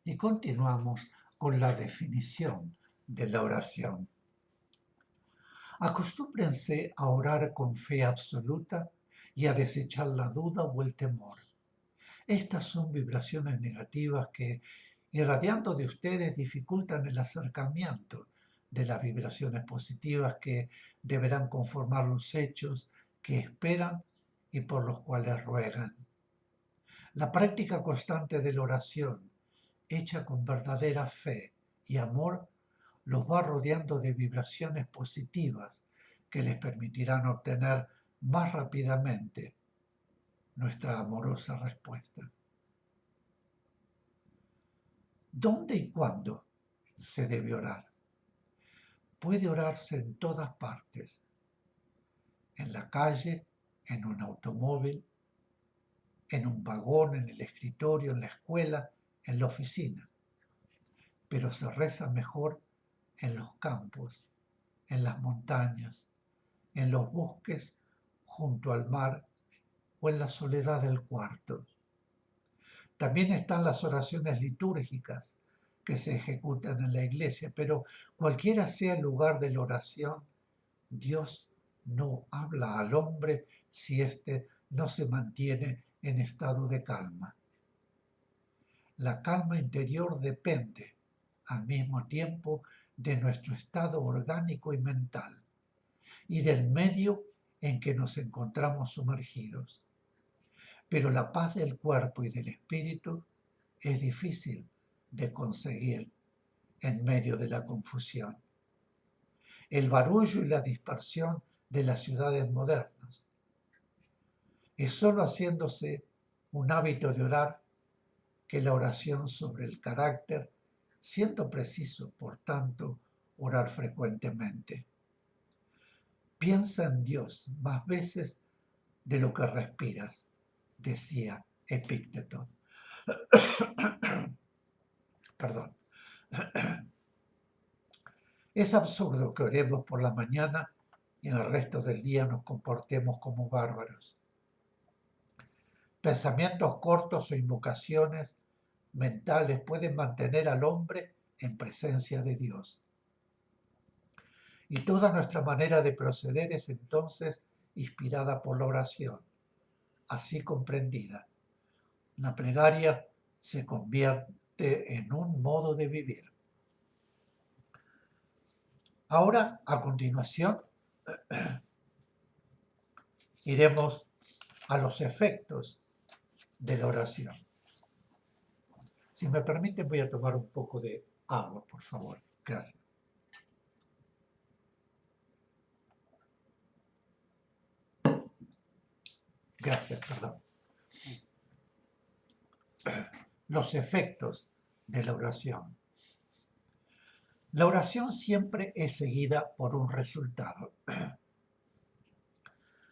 Y continuamos con la definición de la oración. Acostúmbrense a orar con fe absoluta y a desechar la duda o el temor. Estas son vibraciones negativas que, irradiando de ustedes, dificultan el acercamiento de las vibraciones positivas que deberán conformar los hechos que esperan y por los cuales ruegan. La práctica constante de la oración, hecha con verdadera fe y amor, los va rodeando de vibraciones positivas que les permitirán obtener más rápidamente nuestra amorosa respuesta. ¿Dónde y cuándo se debe orar? Puede orarse en todas partes, en la calle, en un automóvil, en un vagón, en el escritorio, en la escuela, en la oficina. Pero se reza mejor en los campos, en las montañas, en los bosques, junto al mar o en la soledad del cuarto. También están las oraciones litúrgicas que se ejecutan en la iglesia, pero cualquiera sea el lugar de la oración, Dios no habla al hombre si éste no se mantiene en estado de calma. La calma interior depende, al mismo tiempo, de nuestro estado orgánico y mental y del medio en que nos encontramos sumergidos. Pero la paz del cuerpo y del espíritu es difícil de conseguir en medio de la confusión. El barullo y la dispersión de las ciudades modernas. Es sólo haciéndose un hábito de orar que la oración sobre el carácter, siendo preciso, por tanto, orar frecuentemente. Piensa en Dios más veces de lo que respiras, decía Epícteto. Perdón. Es absurdo que oremos por la mañana y en el resto del día nos comportemos como bárbaros. Pensamientos cortos o invocaciones mentales pueden mantener al hombre en presencia de Dios. Y toda nuestra manera de proceder es entonces inspirada por la oración, así comprendida. La plegaria se convierte en un modo de vivir. Ahora, a continuación, iremos a los efectos de la oración. Si me permiten, voy a tomar un poco de agua, por favor. Gracias. Gracias, perdón. Los efectos de la oración. La oración siempre es seguida por un resultado,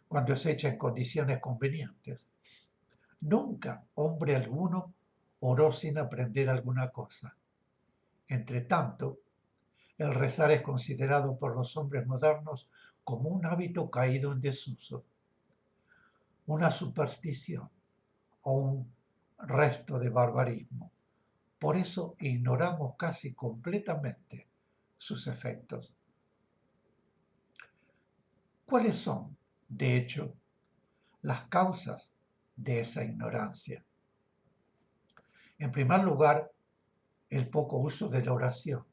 cuando es hecha en condiciones convenientes. Nunca hombre alguno oró sin aprender alguna cosa. Entre tanto, el rezar es considerado por los hombres modernos como un hábito caído en desuso, una superstición o un resto de barbarismo. Por eso ignoramos casi completamente sus efectos. ¿Cuáles son, de hecho, las causas de esa ignorancia? En primer lugar, el poco uso de la oración.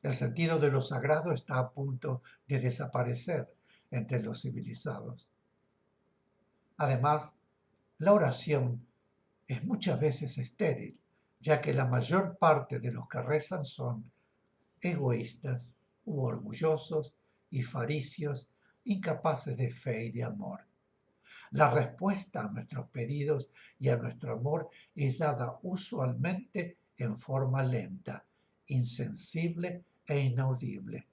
El sentido de lo sagrado está a punto de desaparecer entre los civilizados. Además, la oración es muchas veces estéril, ya que la mayor parte de los que rezan son egoístas u orgullosos y faricios, incapaces de fe y de amor. La respuesta a nuestros pedidos y a nuestro amor es dada usualmente en forma lenta, insensible e inaudible.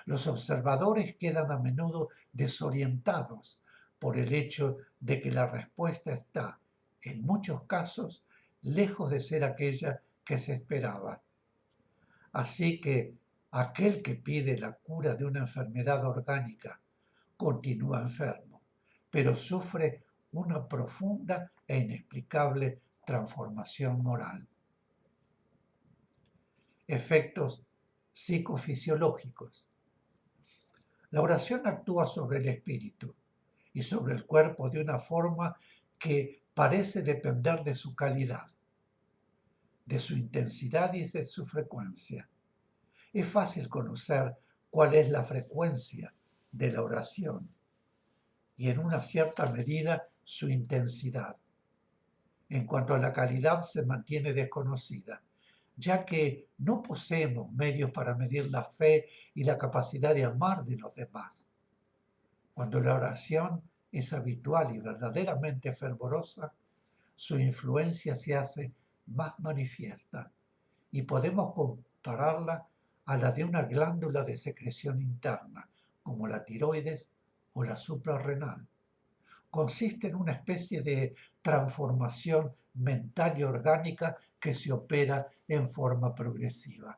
Los observadores quedan a menudo desorientados por el hecho de que la respuesta está, en muchos casos, lejos de ser aquella que se esperaba. Así que aquel que pide la cura de una enfermedad orgánica continúa enfermo, pero sufre una profunda e inexplicable transformación moral. efectos psicofisiológicos. La oración actúa sobre el espíritu y sobre el cuerpo de una forma que parece depender de su calidad, de su intensidad y de su frecuencia. Es fácil conocer cuál es la frecuencia de la oración y en una cierta medida su intensidad. En cuanto a la calidad, se mantiene desconocida, ya que no poseemos medios para medir la fe y la capacidad de amar de los demás. Cuando la oración es habitual y verdaderamente fervorosa, su influencia se hace más manifiesta y podemos compararla a la de una glándula de secreción interna, como la tiroides o la suprarrenal. Consiste en una especie de transformación mental y orgánica que se opera en forma progresiva.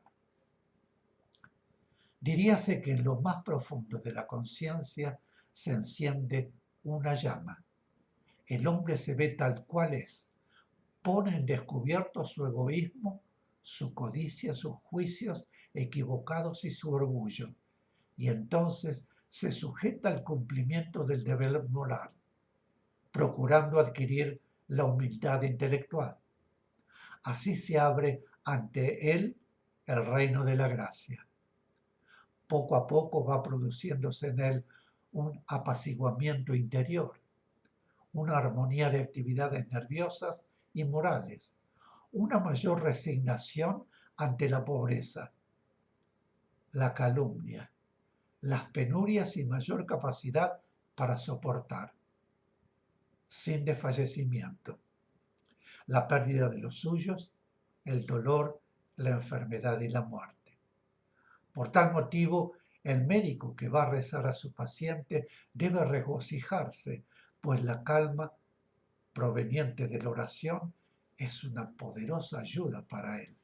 Diríase que en lo más profundo de la conciencia se enciende una llama. El hombre se ve tal cual es, pone en descubierto su egoísmo, su codicia, sus juicios equivocados y su orgullo, y entonces se sujeta al cumplimiento del deber moral, procurando adquirir la humildad intelectual. Así se abre ante él el reino de la gracia. Poco a poco va produciéndose en él un apaciguamiento interior, una armonía de actividades nerviosas y morales, una mayor resignación ante la pobreza, la calumnia, las penurias y mayor capacidad para soportar, sin desfallecimiento, la pérdida de los suyos, el dolor, la enfermedad y la muerte. Por tal motivo, el médico que va a rezar a su paciente debe regocijarse, pues la calma proveniente de la oración es una poderosa ayuda para él.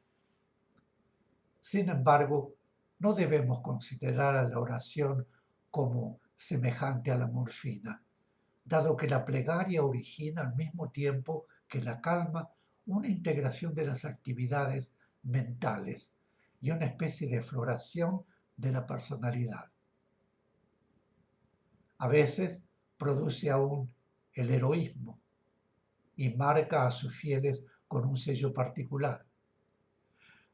Sin embargo, no debemos considerar a la oración como semejante a la morfina, dado que la plegaria origina al mismo tiempo que la calma una integración de las actividades mentales y una especie de floración de la personalidad. A veces produce aún el heroísmo y marca a sus fieles con un sello particular.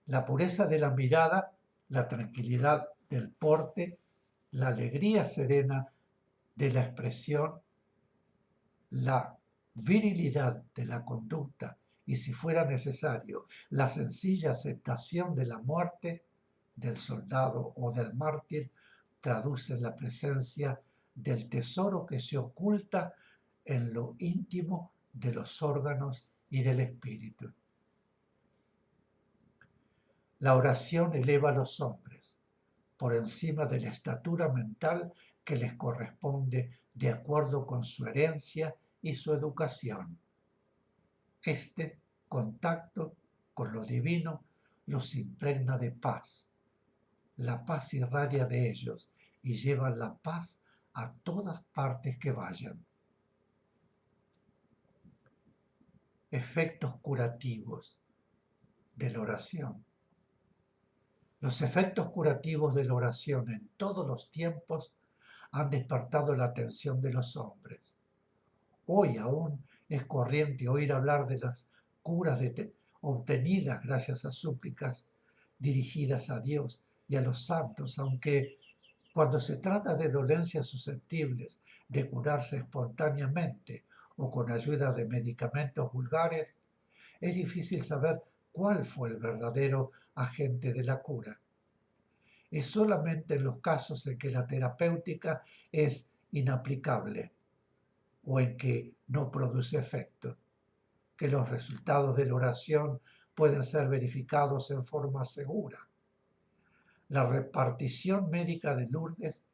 La pureza de la mirada, la tranquilidad del porte, la alegría serena de la expresión, la virilidad de la conducta y, si fuera necesario, la sencilla aceptación de la muerte del soldado o del mártir, traducen la presencia del tesoro que se oculta en lo íntimo de los órganos y del espíritu. La oración eleva a los hombres por encima de la estatura mental que les corresponde de acuerdo con su herencia y su educación. Este contacto con lo divino los impregna de paz. La paz irradia de ellos y llevan la paz a todas partes que vayan. Efectos curativos de la oración. Los efectos curativos de la oración en todos los tiempos han despertado la atención de los hombres. Hoy aún es corriente oír hablar de las curas obtenidas gracias a súplicas dirigidas a Dios y a los santos, aunque cuando se trata de dolencias susceptibles de curarse espontáneamente o con ayuda de medicamentos vulgares, es difícil saber cuál fue el verdadero agente de la cura. Es solamente en los casos en que la terapéutica es inaplicable o en que no produce efecto, que los resultados de la oración pueden ser verificados en forma segura. La repartición médica de Lourdes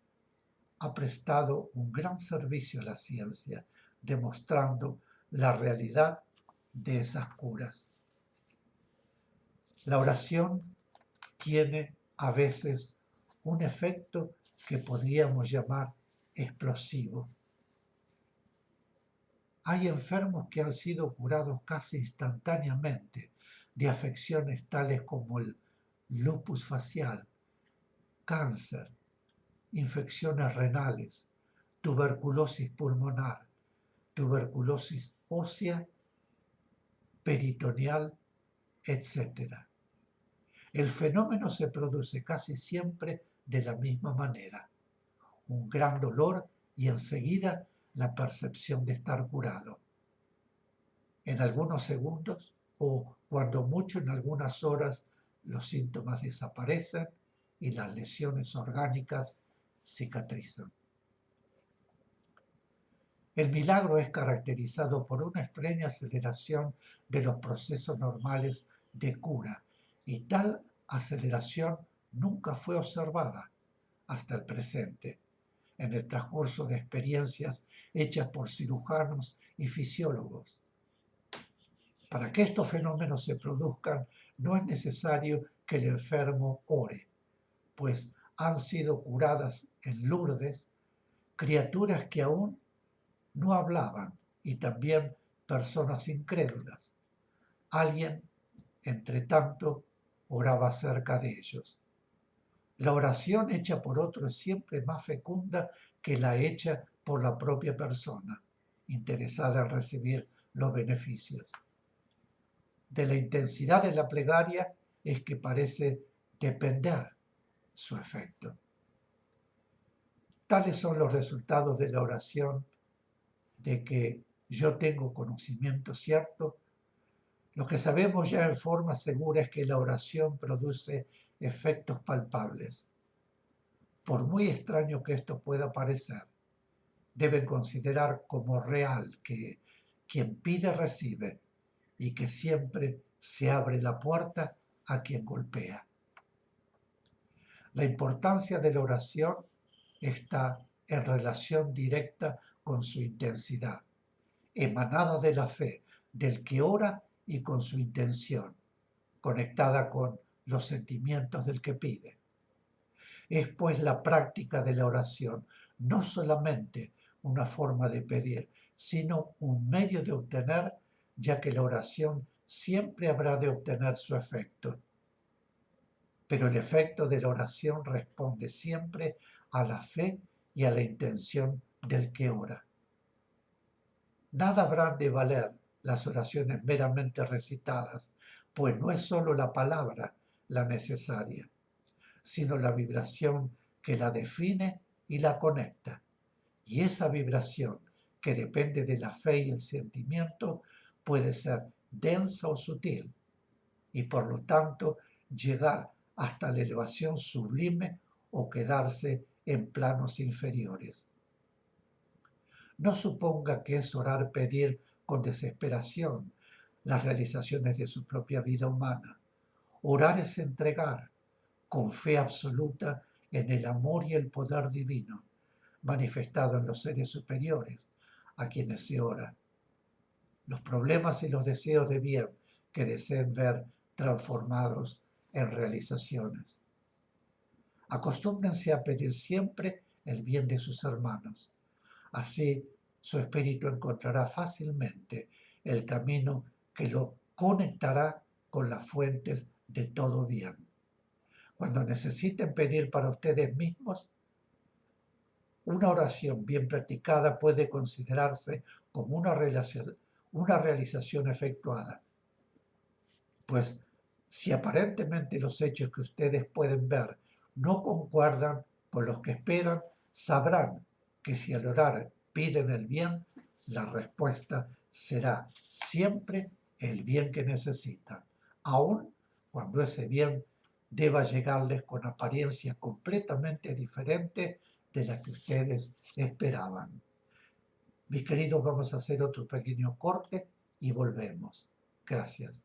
ha prestado un gran servicio a la ciencia, demostrando la realidad de esas curas. La oración tiene a veces un efecto que podríamos llamar explosivo. Hay enfermos que han sido curados casi instantáneamente de afecciones tales como el lupus facial, cáncer, infecciones renales, tuberculosis pulmonar, tuberculosis ósea, peritoneal, etc. El fenómeno se produce casi siempre de la misma manera. Un gran dolor y enseguida la percepción de estar curado. En algunos segundos o cuando mucho en algunas horas los síntomas desaparecen y las lesiones orgánicas cicatrizan. El milagro es caracterizado por una extraña aceleración de los procesos normales de cura, y tal aceleración nunca fue observada hasta el presente, en el transcurso de experiencias hechas por cirujanos y fisiólogos. Para que estos fenómenos se produzcan, no es necesario que el enfermo ore, pues han sido curadas en Lourdes criaturas que aún no hablaban y también personas incrédulas. Alguien, entre tanto, oraba cerca de ellos. La oración hecha por otro es siempre más fecunda que la hecha por la propia persona, interesada en recibir los beneficios. De la intensidad de la plegaria es que parece depender su efecto. Tales son los resultados de la oración de que yo tengo conocimiento cierto. Lo que sabemos ya en forma segura es que la oración produce efectos palpables. Por muy extraño que esto pueda parecer, deben considerar como real que quien pide recibe y que siempre se abre la puerta a quien golpea. La importancia de la oración está en relación directa con su intensidad, emanada de la fe del que ora y con su intención, conectada con los sentimientos del que pide. Es pues la práctica de la oración no solamente una forma de pedir, sino un medio de obtener, ya que la oración siempre habrá de obtener su efecto. Pero el efecto de la oración responde siempre a la fe y a la intención del que ora. Nada habrán de valer las oraciones meramente recitadas, pues no es sólo la palabra la necesaria, sino la vibración que la define y la conecta. Y esa vibración, que depende de la fe y el sentimiento, puede ser densa o sutil, y por lo tanto llegar hasta la elevación sublime o quedarse en planos inferiores. No suponga que es orar pedir con desesperación las realizaciones de su propia vida humana. Orar es entregar con fe absoluta en el amor y el poder divino, manifestado en los seres superiores a quienes se ora. Los problemas y los deseos de bien que deseen ver transformados en realizaciones. Acostúmbrense a pedir siempre el bien de sus hermanos. Así su espíritu encontrará fácilmente el camino que lo conectará con las fuentes de todo bien. Cuando necesiten pedir para ustedes mismos, una oración bien practicada puede considerarse como una realización efectuada. Pues si aparentemente los hechos que ustedes pueden ver no concuerdan con los que esperan, sabrán que si al orar piden el bien, la respuesta será siempre el bien que necesitan, aun cuando ese bien deba llegarles con apariencia completamente diferente de la que ustedes esperaban. Mis queridos, vamos a hacer otro pequeño corte y volvemos. Gracias.